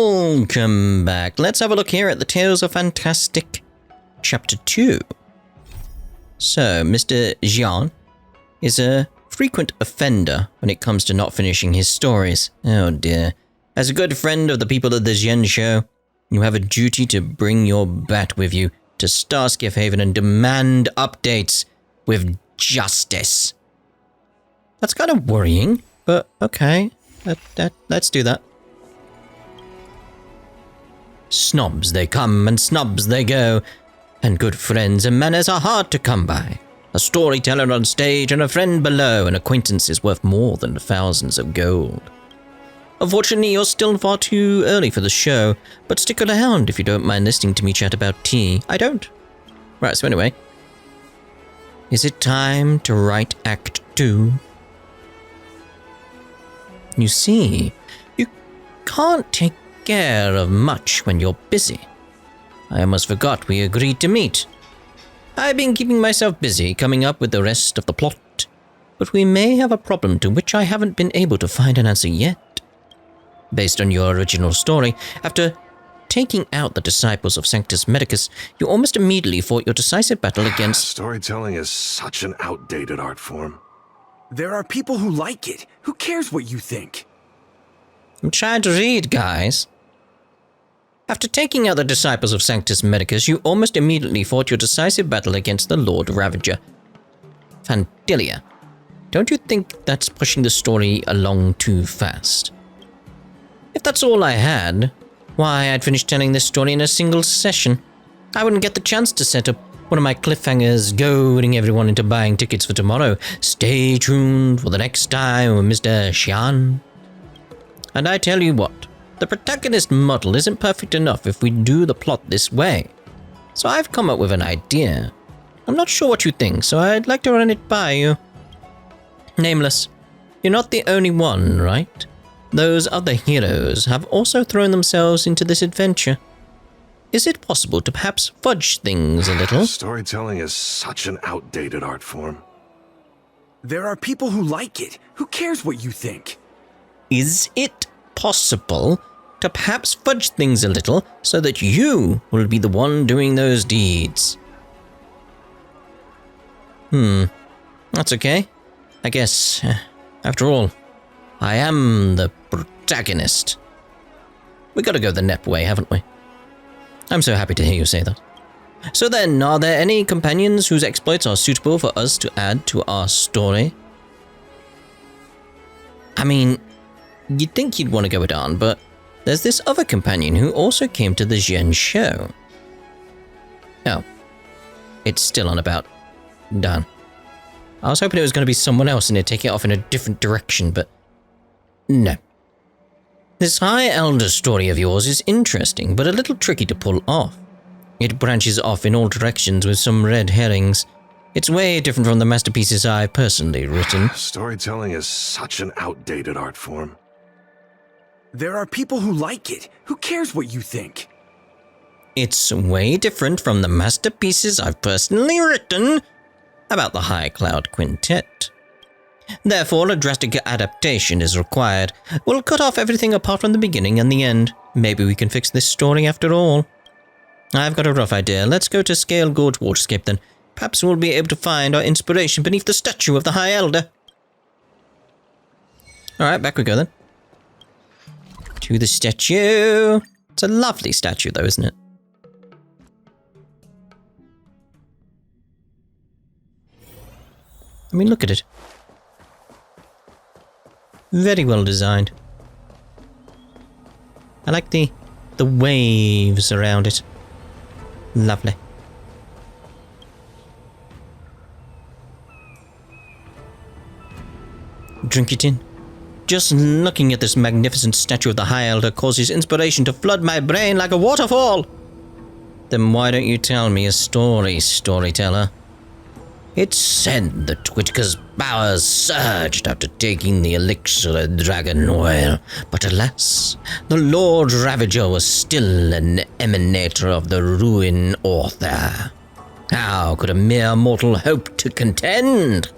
Welcome back. Let's have a look here at the Tales of Fantastic Chapter 2. So, Mr. Jian is a frequent offender when it comes to not finishing his stories. Oh dear. As a good friend of the people of the Zhen Show, you have a duty to bring your bat with you to Starskiff Haven and demand updates with justice. That's kind of worrying, but okay. Let's do that. Snobs they come and snobs they go, and good friends and manners are hard to come by. A storyteller on stage and a friend below, an acquaintance is worth more than thousands of gold. Unfortunately, you're still far too early for the show, but stick around if you don't mind listening to me chat about tea. I don't. Right, so anyway. Is it time to write Act 2? You see, you can't take care of much when you're busy. I almost forgot we agreed to meet. I've been keeping myself busy coming up with the rest of the plot, but we may have a problem to which I haven't been able to find an answer yet. Based on your original story, after taking out the disciples of Sanctus Medicus, you almost immediately fought your decisive battle against... Storytelling is such an outdated art form. There are people who like it. Who cares what you think? I'm trying to read, guys. After taking out the disciples of Sanctus Medicus, you almost immediately fought your decisive battle against the Lord Ravager, Fantilia. Don't you think that's pushing the story along too fast? If that's all I had, why, I'd finish telling this story in a single session. I wouldn't get the chance to set up one of my cliffhangers, goading everyone into buying tickets for tomorrow. Stay tuned for the next time with Mr. Xian. And I tell you what, the protagonist model isn't perfect enough if we do the plot this way. So I've come up with an idea. I'm not sure what you think, so I'd like to run it by you. Nameless, you're not the only one, right? Those other heroes have also thrown themselves into this adventure. Is it possible to perhaps fudge things a little? Storytelling is such an outdated art form. There are people who like it. Who cares what you think? Is it possible to perhaps fudge things a little so that you will be the one doing those deeds? That's okay. I guess, after all, I am the protagonist. We gotta go the Nep way, haven't we? I'm so happy to hear you say that. So then, are there any companions whose exploits are suitable for us to add to our story? I mean, you'd think you'd want to go with An, but there's this other companion who also came to the Zhen show. Oh. It's still on about Dan. I was hoping it was going to be someone else and it'd take it off in a different direction, but no. This High Elder story of yours is interesting, but a little tricky to pull off. It branches off in all directions with some red herrings. It's way different from the masterpieces I've personally written. Storytelling is such an outdated art form. There are people who like it. Who cares what you think? It's way different from the masterpieces I've personally written about the High Cloud Quintet. Therefore, a drastic adaptation is required. We'll cut off everything apart from the beginning and the end. Maybe we can fix this story after all. I've got a rough idea. Let's go to Scale Gorge Waterscape then. Perhaps we'll be able to find our inspiration beneath the statue of the High Elder. Alright, back we go then. To the statue. It's a lovely statue though, isn't it? I mean, look at it. Very well designed. I like the waves around it. Lovely. Drink it in. Just looking at this magnificent statue of the High Elder causes inspiration to flood my brain like a waterfall. Then why don't you tell me a story, storyteller? It's said that Whitaker's powers surged after taking the elixir of dragon oil, but alas, the Lord Ravager was still an emanator of the ruin author. How could a mere mortal hope to contend?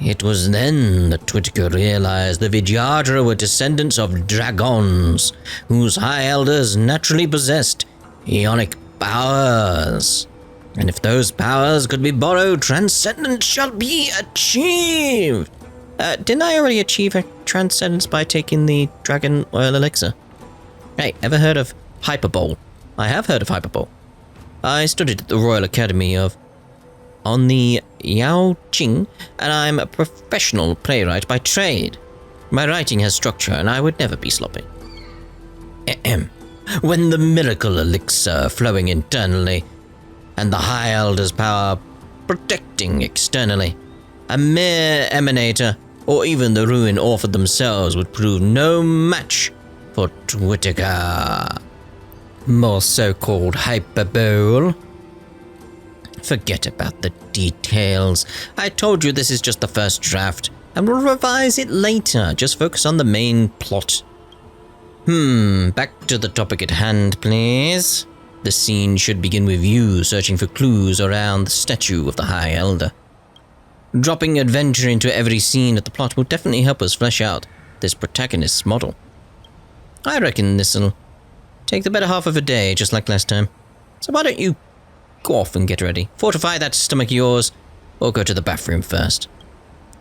It was then that Whitaker realized the Vijayadra were descendants of dragons, whose high elders naturally possessed ionic powers. And if those powers could be borrowed, transcendence shall be achieved. Didn't I already achieve a transcendence by taking the dragon oil elixir? Hey, ever heard of Hyperbole? I have heard of Hyperbole. I studied at the Royal Academy on the Yao Jing, and I'm a professional playwright by trade. My writing has structure, and I would never be sloppy. Ahem. When the miracle elixir flowing internally, and the High Elder's power protecting externally, a mere emanator, or even the ruin author themselves would prove no match for Whitaker. More so-called hyperbole. Forget about the details. I told you this is just the first draft, and we'll revise it later. Just focus on the main plot. Back to the topic at hand, please. The scene should begin with you searching for clues around the statue of the High Elder. Dropping adventure into every scene of the plot will definitely help us flesh out this protagonist's model. I reckon this'll take the better half of a day, just like last time. So why don't you go off and get ready. Fortify that stomach of yours, or go to the bathroom first.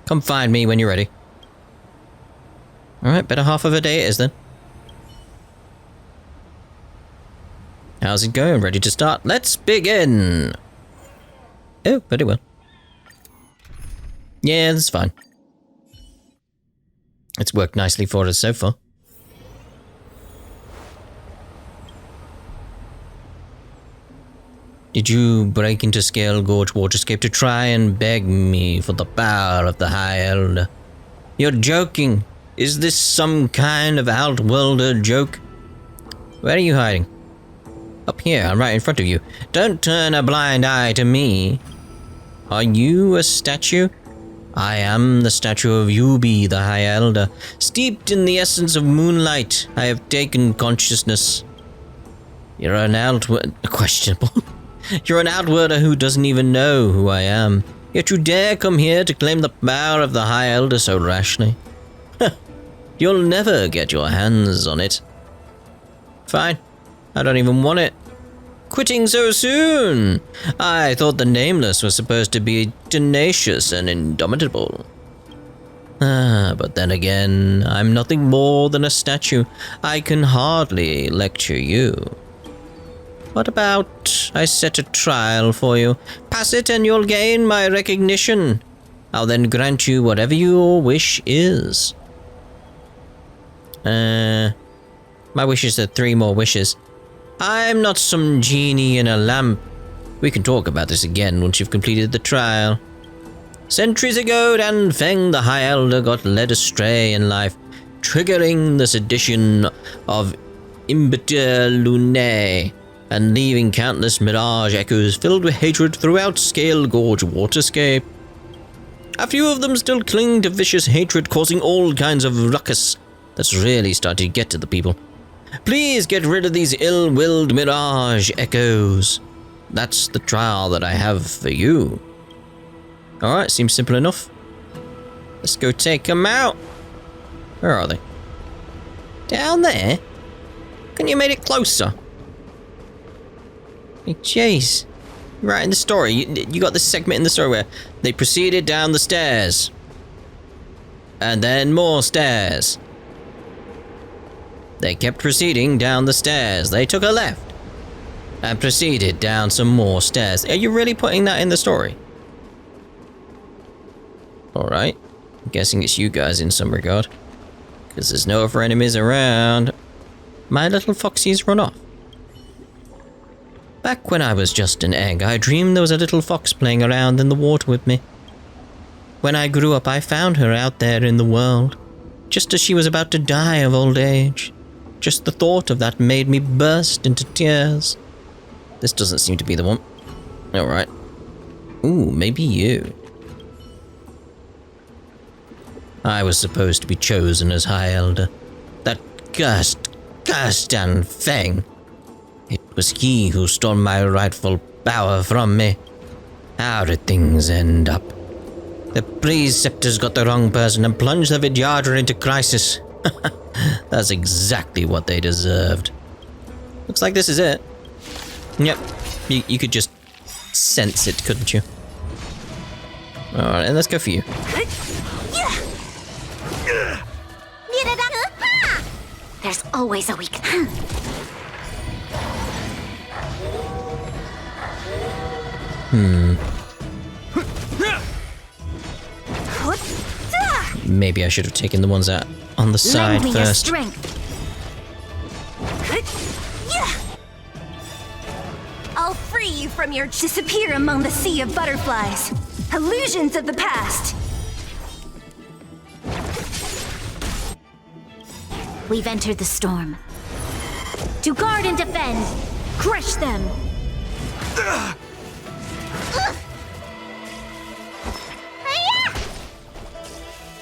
Come find me when you're ready. Alright, better half of a day it is then. How's it going? Ready to start? Let's begin! Oh, very well. Yeah, that's fine. It's worked nicely for us so far. Did you break into Scale Gorge Waterscape to try and beg me for the power of the High Elder? You're joking. Is this some kind of outworlder joke? Where are you hiding? Up here, I'm right in front of you. Don't turn a blind eye to me. Are you a statue? I am the statue of Yubi, the High Elder. Steeped in the essence of moonlight, I have taken consciousness. You're an questionable. You're an outworlder who doesn't even know who I am. Yet you dare come here to claim the power of the High Elder so rashly. You'll never get your hands on it. Fine. I don't even want it. Quitting so soon! I thought the Nameless was supposed to be tenacious and indomitable. But then again, I'm nothing more than a statue. I can hardly lecture you. What about I set a trial for you? Pass it and you'll gain my recognition. I'll then grant you whatever your wish is. My wishes are 3 more wishes. I'm not some genie in a lamp. We can talk about this again once you've completed the trial. Centuries ago, Dan Feng, the High Elder, got led astray in life, triggering the sedition of Imbeter Lunae, and leaving countless mirage echoes filled with hatred throughout Scale Gorge Waterscape. A few of them still cling to vicious hatred, causing all kinds of ruckus that's really starting to get to the people. Please get rid of these ill-willed mirage echoes. That's the trial that I have for you. Alright, seems simple enough. Let's go take them out. Where are they? Down there? Couldn't you made it closer? Hey, jeez. Right in the story, you got this segment in the story where they proceeded down the stairs. And then more stairs. They kept proceeding down the stairs. They took a left. And proceeded down some more stairs. Are you really putting that in the story? Alright. I'm guessing it's you guys in some regard. Because there's no other enemies around. My little foxy's run off. Back when I was just an egg, I dreamed there was a little fox playing around in the water with me. When I grew up, I found her out there in the world, just as she was about to die of old age. Just the thought of that made me burst into tears. This doesn't seem to be the one. Alright. Ooh, maybe you. I was supposed to be chosen as High Elder. That cursed Dan Feng. It was he who stole my rightful power from me. How did things end up? The preceptors got the wrong person and plunged the Vidyadhara into crisis. That's exactly what they deserved. Looks like this is it. Yep. You could just sense it, couldn't you? Alright, and let's go for you. There's always a weakness. Maybe I should have taken the ones out on the side Lend me your first. strength. I'll free you from your disappear among the sea of butterflies. Illusions of the past. We've entered the storm. To guard and defend. Crush them.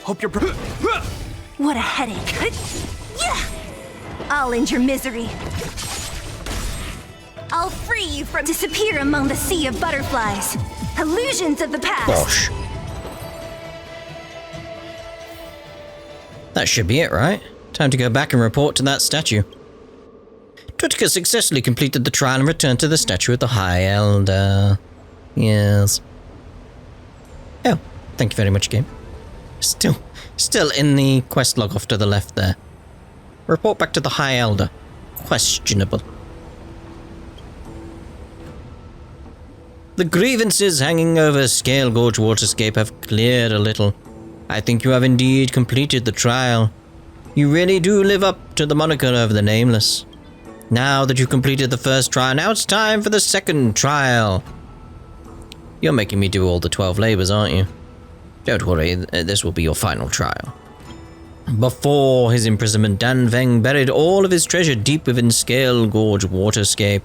Hope you're. What a headache. I'll end your misery. I'll free you from disappear among the sea of butterflies. Illusions of the past. Bosh. That should be it, right? Time to go back and report to that statue. Twitika successfully completed the trial and returned to the statue of the High Elder. Yes. Oh, thank you very much, game. Still in the quest log off to the left there. Report back to the High Elder. Questionable. The grievances hanging over Scale Gorge Waterscape have cleared a little. I think you have indeed completed the trial. You really do live up to the moniker of the Nameless. Now that you've completed the first trial, now it's time for the second trial. You're making me do all the 12 labors, aren't you? Don't worry, this will be your final trial. Before his imprisonment, Dan Veng buried all of his treasure deep within Scale Gorge Waterscape.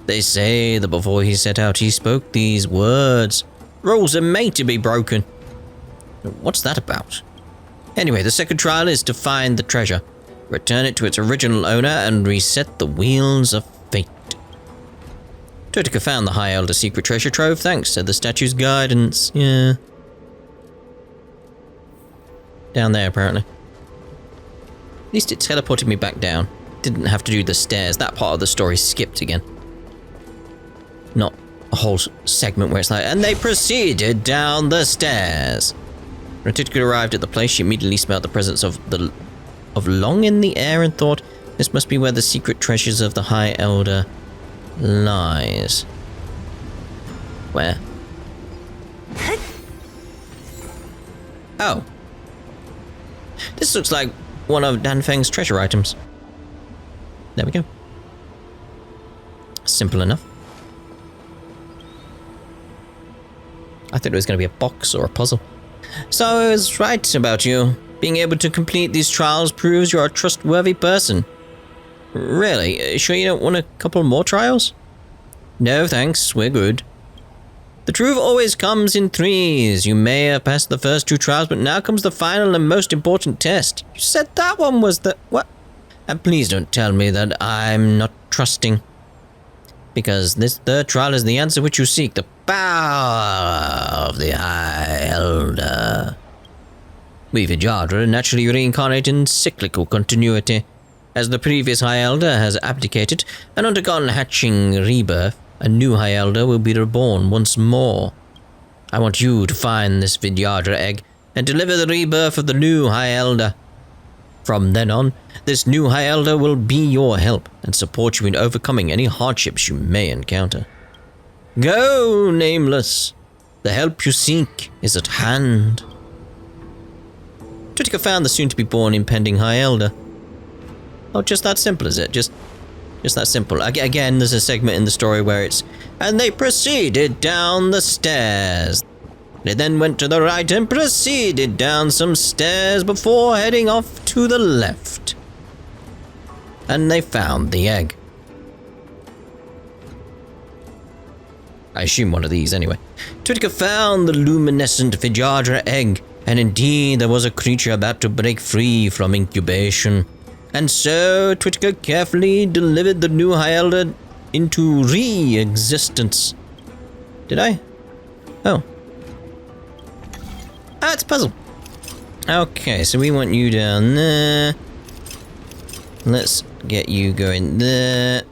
They say that before he set out, he spoke these words. Rules are made to be broken. What's that about? Anyway, the second trial is to find the treasure, return it to its original owner, and reset the wheels of fate. Twitika found the High Elder secret treasure trove thanks to the statue's guidance. Yeah. Down there, apparently. At least it teleported me back down. Didn't have to do the stairs. That part of the story skipped again. Not a whole segment where it's like, and they proceeded down the stairs. When Twitika arrived at the place, she immediately smelled the presence of Long in the air and thought, this must be where the secret treasures of the High Elder lies. Where? Oh. This looks like one of Dan Feng's treasure items. There we go. Simple enough. I thought it was going to be a box or a puzzle. So I was right about you. Being able to complete these trials proves you're a trustworthy person. Really? Sure you don't want a couple more trials? No thanks, we're good. The truth always comes in threes. You may have passed the first two trials, but now comes the final and most important test. You said that one was the... what? And please don't tell me that I'm not trusting. Because this third trial is the answer which you seek. The power of the High Elder. We Vidyadhara naturally reincarnate in cyclical continuity. As the previous High Elder has abdicated and undergone hatching rebirth, a new High Elder will be reborn once more. I want you to find this Vidyadhara egg and deliver the rebirth of the new High Elder. From then on, this new High Elder will be your help and support you in overcoming any hardships you may encounter. Go, Nameless. The help you seek is at hand. Twitika found the soon-to-be-born impending High Elder. Oh, just that simple, is it? Just that simple. Again, there's a segment in the story where it's, and they proceeded down the stairs. They then went to the right and proceeded down some stairs before heading off to the left. And they found the egg. I assume one of these, anyway. Twitika found the luminescent Vidyadhara egg, and indeed there was a creature about to break free from incubation. And so Twitika carefully delivered the new High Elder into re-existence. Did I? Oh. it's a puzzle. Okay, so we want you down there. Let's get you going there.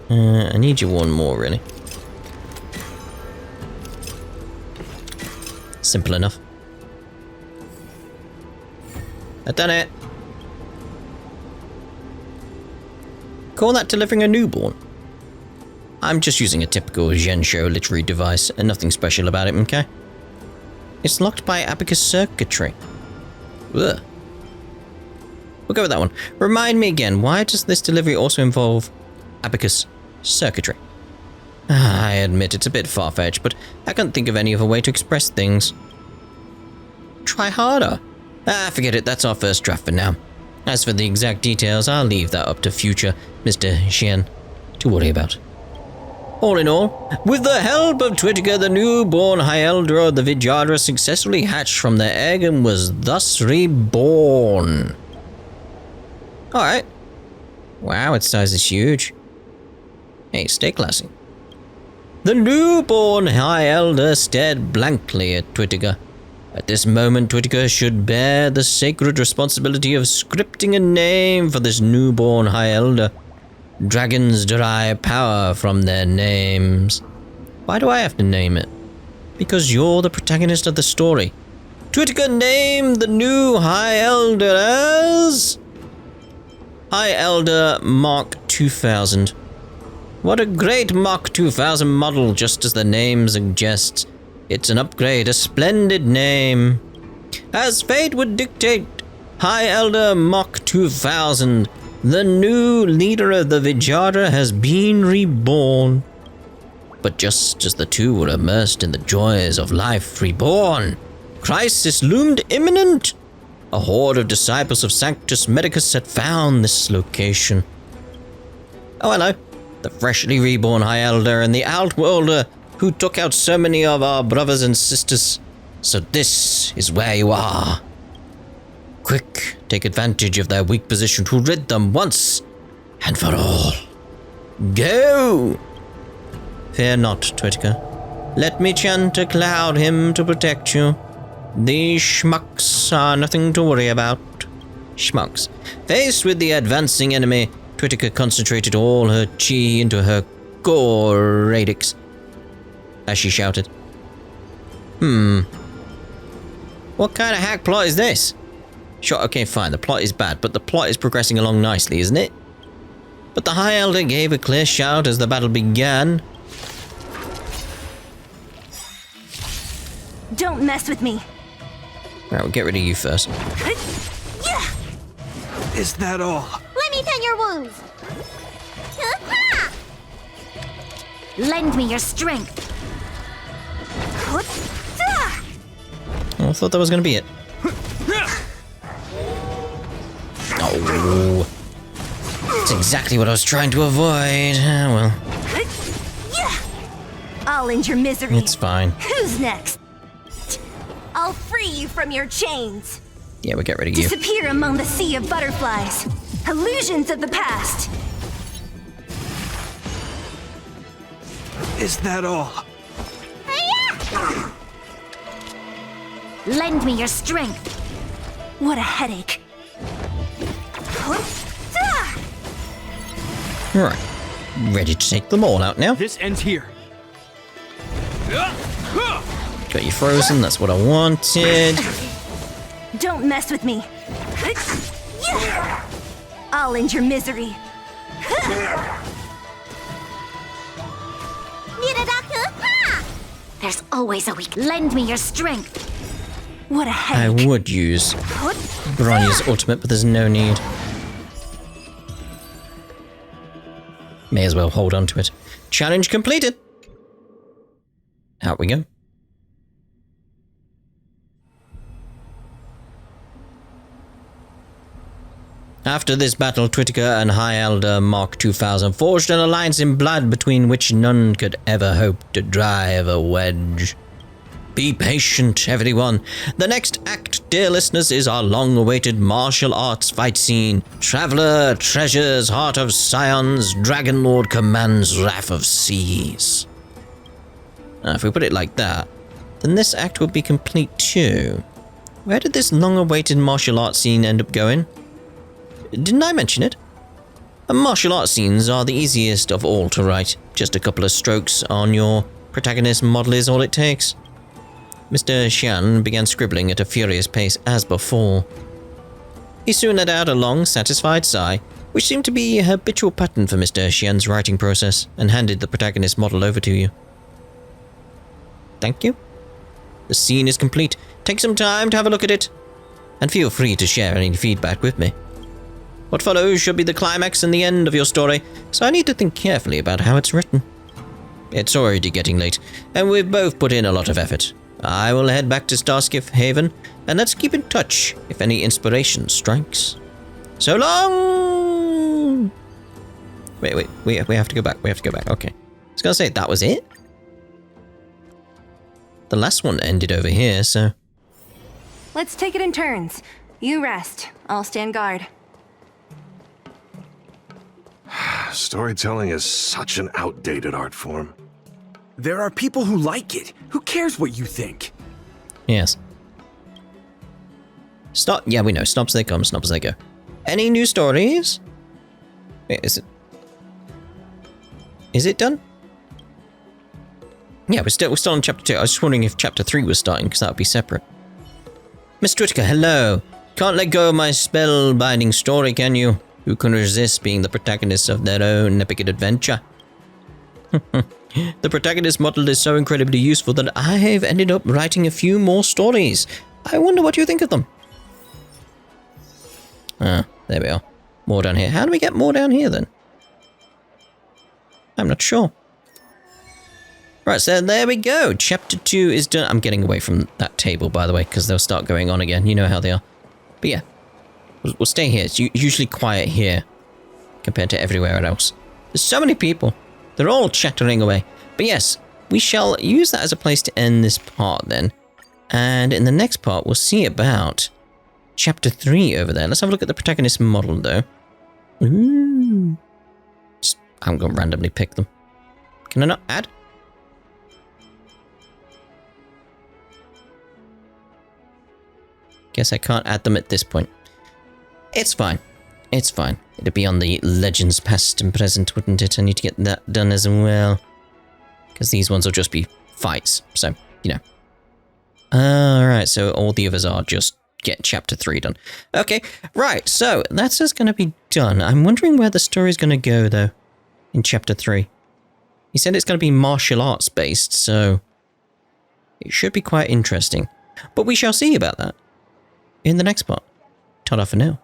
I need you one more, really. Simple enough. I've done it. Call that delivering a newborn? I'm just using a typical Zhensho literary device and nothing special about it, okay? It's locked by abacus circuitry. Ugh. We'll go with that one. Remind me again, why does this delivery also involve abacus circuitry? I admit it's a bit far-fetched, but I can't think of any other way to express things. Try harder. Forget it, that's our first draft for now. As for the exact details, I'll leave that up to future Mr. Xian to worry about. All in all, with the help of Twittiger, the newborn High Elder of the Vijayadhra successfully hatched from their egg and was thus reborn. Alright. Wow, its size is huge. Hey, stay classy. The newborn High Elder stared blankly at Twittiger. At this moment, Twittiger should bear the sacred responsibility of scripting a name for this newborn High Elder. Dragons derive power from their names. Why do I have to name it? Because you're the protagonist of the story. Twittiger named the new High Elder as... High Elder Mark 2000. What a great Mark 2000 model, just as the name suggests. It's an upgrade, a splendid name. As fate would dictate, High Elder Mark 2000, the new leader of the Vijayadhra, has been reborn. But just as the two were immersed in the joys of life reborn, crisis loomed imminent. A horde of disciples of Sanctus Medicus had found this location. Oh, hello. The freshly reborn High Elder and the Outworlder who took out so many of our brothers and sisters. So this is where you are. Quick, take advantage of their weak position to rid them once and for all. Go! Fear not, Twittiger. Let me chant a cloud hymn to protect you. These schmucks are nothing to worry about. Schmucks. Faced with the advancing enemy, Twittiger concentrated all her chi into her core radix as she shouted. What kind of hack plot is this? Sure, okay, fine, the plot is bad, but the plot is progressing along nicely, isn't it? But the High Elder gave a clear shout as the battle began. Don't mess with me. Right, we'll get rid of you first. Is that all? Let me tend your wounds. Lend me your strength. Oh, I thought that was going to be it. Oh. That's exactly what I was trying to avoid. Well. I'll end your misery. It's fine. Who's next? I'll free you from your chains. Yeah, we'll get rid of you. Disappear among the sea of butterflies. Illusions of the past. Is that all? Lend me your strength. What a headache. Right. Ready to take them all out now. This ends here. Got you frozen, that's what I wanted. Don't mess with me. I'll end your misery. There's always a weak. Lend me your strength. What a I headache. would use Bronya's ultimate, but there's no need. May as well hold on to it. Challenge completed. Out we go. After this battle, Twittiger and High Elder Mark 2000 forged an alliance in blood between which none could ever hope to drive a wedge. Be patient, everyone. The next act, dear listeners, is our long-awaited martial arts fight scene. Traveler treasures Heart of Scions, Dragon Lord commands Wrath of Seas. If we put it like that, then this act will be complete too. Where did this long-awaited martial arts scene end up going? Didn't I mention it? Martial arts scenes are the easiest of all to write. Just a couple of strokes on your protagonist model is all it takes. Mr. Xian began scribbling at a furious pace as before. He soon let out a long, satisfied sigh, which seemed to be a habitual pattern for Mr. Xian's writing process, and handed the protagonist model over to you. Thank you. The scene is complete. Take some time to have a look at it, and feel free to share any feedback with me. What follows should be the climax and the end of your story, so I need to think carefully about how it's written. It's already getting late, and we've both put in a lot of effort. I will head back to Starskiff Haven, and let's keep in touch if any inspiration strikes. So long! Wait, we have to go back, okay. I was gonna say, that was it? The last one ended over here, so... Let's take it in turns. You rest. I'll stand guard. Storytelling is such an outdated art form. There are people who like it. Who cares what you think? Yes. Stop. Yeah, we know. Snobs they come, snobs they go. Any new stories? Wait, is it... Is it done? Yeah, we're still on chapter 2. I was just wondering if chapter 3 was starting, because that would be separate. Miss Twitka, hello. Can't let go of my spellbinding story, can you? Who can resist being the protagonist of their own epic adventure? The protagonist model is so incredibly useful that I've ended up writing a few more stories. I wonder what you think of them. Ah, there we are. More down here. How do we get more down here then? I'm not sure. Right, so there we go. Chapter 2 is done. I'm getting away from that table, by the way, because they'll start going on again. You know how they are. But yeah, we'll stay here. It's usually quiet here compared to everywhere else. There's so many people. They're all chattering away. But yes, we shall use that as a place to end this part then. And in the next part, we'll see about chapter 3 over there. Let's have a look at the protagonist model, though. Ooh. I'm going to randomly pick them. Can I not add? Guess I can't add them at this point. It's fine. It's fine. It'd be on the Legends past and present, wouldn't it? I need to get that done as well. Because these ones will just be fights. So, you know. Alright, so all the others are just get chapter 3 done. Okay, right, so that's just going to be done. I'm wondering where the story's going to go, though, in chapter 3. He said it's going to be martial arts based, so it should be quite interesting. But we shall see about that in the next part. Ta-da for now.